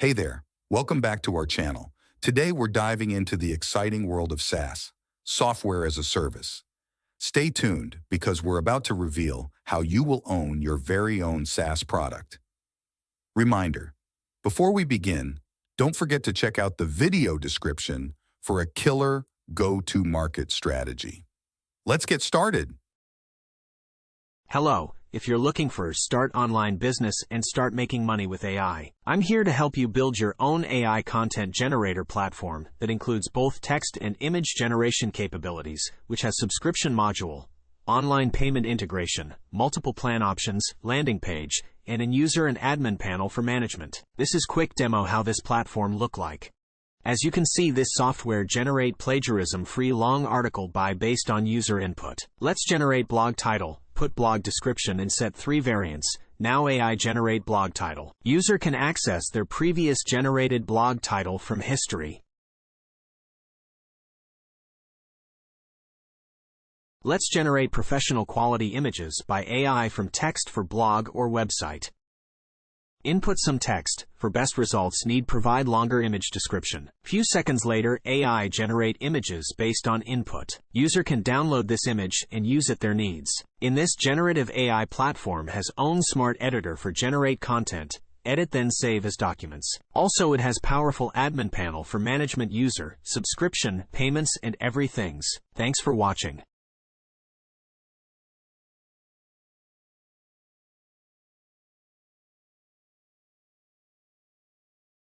Hey there, welcome back to our channel. Today we're diving into the exciting world of SaaS, software as a service. Stay tuned because we're about to reveal how you will own your very own SaaS product. Reminder, before we begin, don't forget to check out the video description for a killer go-to-market strategy. Let's get started. Hello, if you're looking for a start online business and start making money with AI, I'm here to help you build your own AI content generator platform that includes both text and image generation capabilities, which has subscription module, online payment integration, multiple plan options, landing page, and an user and admin panel for management. This is quick demo how this platform look like. As you can see, this software generate plagiarism-free long article based on user input. Let's generate blog title, put blog description and set 3 variants. Now AI generate blog title. User can access their previous generated blog title from history. Let's generate professional quality images by AI from text for blog or website. Input some text. For best results need provide longer image description. Few seconds later, AI generate images based on input. User can download this image and use it their needs. In this generative AI platform has own smart editor for generate content, edit then save as documents. Also it has powerful admin panel for management user, subscription, payments and everything. Thanks for watching.